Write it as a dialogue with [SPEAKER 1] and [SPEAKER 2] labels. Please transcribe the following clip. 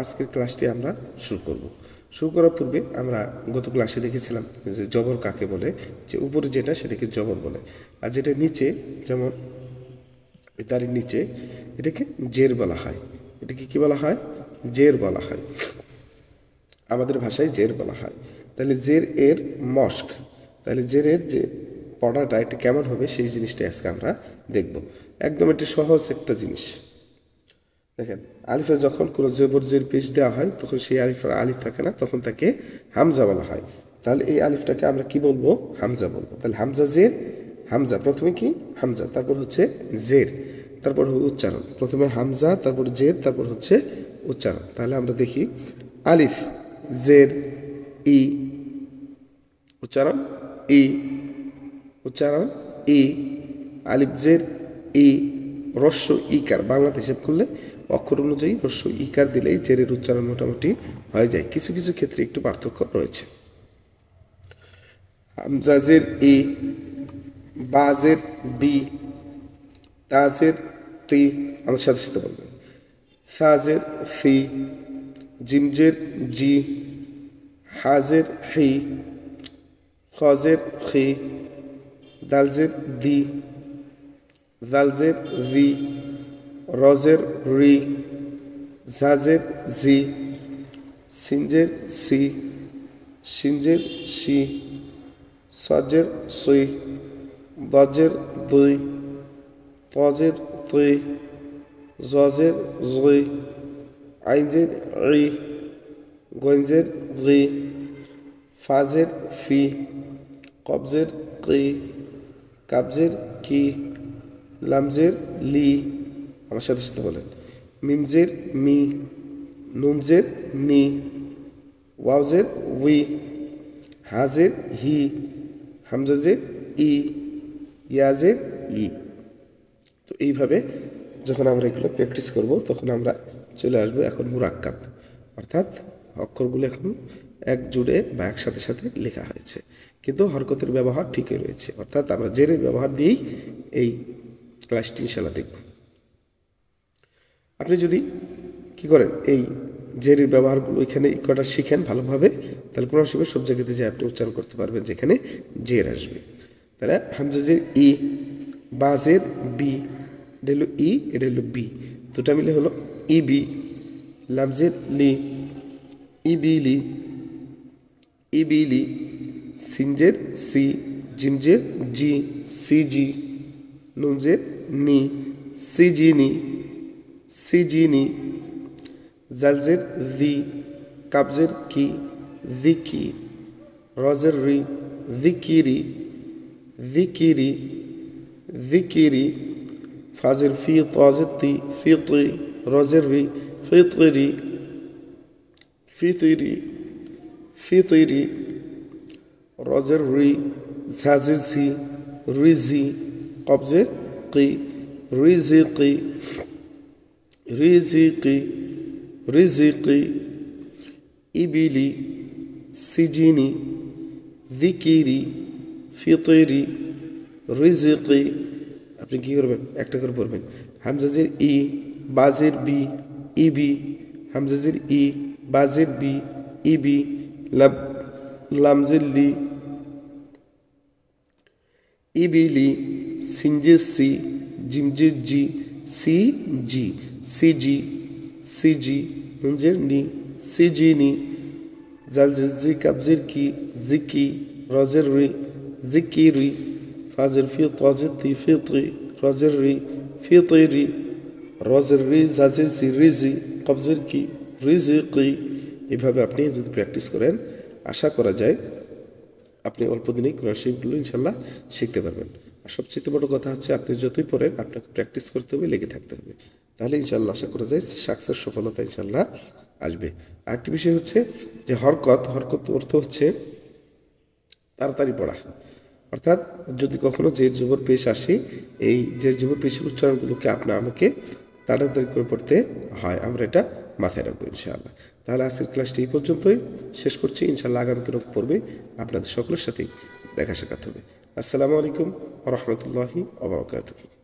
[SPEAKER 1] আজকের ক্লাসটি আমরা শুরু করব। শুরু করার পূর্বে আমরা গত ক্লাসে দেখেছিলাম যে জবর কাকে বলে, যে উপরে যেটা সেটাকে জবর বলে, আর যেটা নিচে যেমন তার নিচে এটাকে জের বলা হয়। এটাকে কি বলা হয়? জের বলা হয়, আমাদের ভাষায় জের বলা হয়। তাহলে জের এর মস্ক, তাহলে জের এর যে পড়াটা এটা কেমন হবে সেই জিনিসটা আজকে আমরা দেখব। একদম একটি সহজ একটা জিনিস। দেখেন, আলিফে যখন কোনো জবর জের পেশ দেওয়া হয় তখন সেই আলিফের আলিফ থাকে না, তখন তাকে হামজা বলা হয়। তাহলে এই আলিফটাকে আমরা কি বলবো? হামজা বলবো। তাহলে হামজা জের, হামজা প্রথমে কি হামজা, তারপর হচ্ছে জের, তারপর উচ্চারণ। প্রথমে হামজা, তারপর জের, তারপর হচ্ছে উচ্চারণ। তাহলে আমরা দেখি আলিফ জের ই, উচ্চারণ ই, উচ্চারণ ই, আলিফ জের ই, রস্য ইকার। বাংলাতে হিসেব করলে অক্ষর অনুযায়ী রস্য ইকার দিলেই জেরের উচ্চারণ মোটামুটি হয়ে যায়। কিছু কিছু ক্ষেত্রে একটু পার্থক্য রয়েছে। হামজাজের ই, বাজের বি, তাজের তি, আমার সাথে সাথে বলবেন, সাজের ফি, জিমজের জি, হাজের হি, খজের খি, দালজের দি, জালজের রি, রজের রি, ঝাজের জি, সিনজের সি, সিনজের সি, সজের সই, দজের দুই, তজের তুই, জজের জুই, আইনজের রি, গঞ্জের রি, ফাজের ফি, কবজের কি, কাবজের কি, লামজের লি, আমার সাথে সাথে বলেন, মিমজের মি, নুনজের নি, ওয়াউজের উই, হাজের হি, হামজাজের ই, ইয়াজের ই। তো এইভাবে যখন আমরা এগুলো প্র্যাকটিস করব তখন আমরা চলে আসবো এখন মুরাক্কাব, অর্থাৎ অক্ষরগুলো এখন এক জুড়ে বা একসাথে সাথে লেখা হয়েছে, কিন্তু হরকতের ব্যবহার ঠিকই রয়েছে। অর্থাৎ আমরা জেরের ব্যবহার দিয়েই এই ক্লাসটি ইনশাল্লাহ দেখব। আপনি যদি কি করেন, এই জেরের ব্যবহারগুলো এখানে কটা শিখেন ভালোভাবে, তাহলে কোনো অসুবিধা সব জায়গাতে যে আপনি উচ্চারণ করতে পারবেন যেখানে জের আসবে। তাহলে হামজাজের ই, বাজের বি, এটা হলো ই, এটা হলো বি, দুটা মিলে হলো ই বি, লামজের লি, ইবিলি, ইবিলি, সিনজের সি, জিমজের জি, সিজি, নুনজের নি, সিজিনি, সিজিনি, জালজের রি, কাবজের কি, দিকি, রজের রি, দিকিরি, দিকিরি, দিকিরি, ফাজের ফি, তাজের তি, ফিতি, রজের রি, ফিতিরি, ফিতিরি, ফিতিরি, রজের রি, ঝাজের ঝি, রিজি, কবজের কি, রিজিকি, রিজিকি, রিজিকি, ইবিলি, সিজিনি, দিকিরি, ফিতিরি, রিজিকি। আপনি কি করবেন? একটা করে পড়বেন। হামজাজের ই, বাজের বি, ইবি, হামজাজের ই, বাজের বি, ইবি, লামজের লি, ইবিলি, সিনজের সি, জিমজের জি, সি জি, সিজি, সিজি, নুনজের নি, সিজিনি, জালজের জি, কাবজের কি, জিকি, রজের রি, জিকিরি, ফাজের ফি, তাজের তি, ফিতি, রজের রি, ফিতিরি, রজের রি, জাজের জি, রিজি, কবজের কি, রিজিকি। এইভাবে আপনি যদি প্র্যাকটিস করেন আশা করা যায় আপনি অল্প দিনেই কোরআন শরীফগুলো ইনশাল্লাহ শিখতে পারবেন। আর সবচেয়ে বড় কথা হচ্ছে আপনি যতই পড়েন আপনাকে প্র্যাকটিস করতে হবে, লেগে থাকতে হবে, তাহলে ইনশাল্লাহ আশা করা যায় সাকসেস, সফলতা ইনশাল্লাহ আসবে। আরেকটি বিষয় হচ্ছে যে হরকত, হরকত অর্থ হচ্ছে তাড়াতাড়ি পড়া। অর্থাৎ যদি কখনো যে জবর পেশ আসে, এই যে জবর পেশের উচ্চারণগুলোকে আমাকে তাড়াতাড়ি করে পড়তে হয়, আমরা এটা মাথায় রাখবো ইনশাআল্লাহ। তাহলে আজকের ক্লাসটি এই পর্যন্তই শেষ করছি। ইনশাআল্লাহ আগামী পর্বে আপনাদের সকলের সাথেই দেখা সাক্ষাৎ হবে। আসসালামু আলাইকুম ওয়া রাহমাতুল্লাহি ওয়া বারাকাতুহু।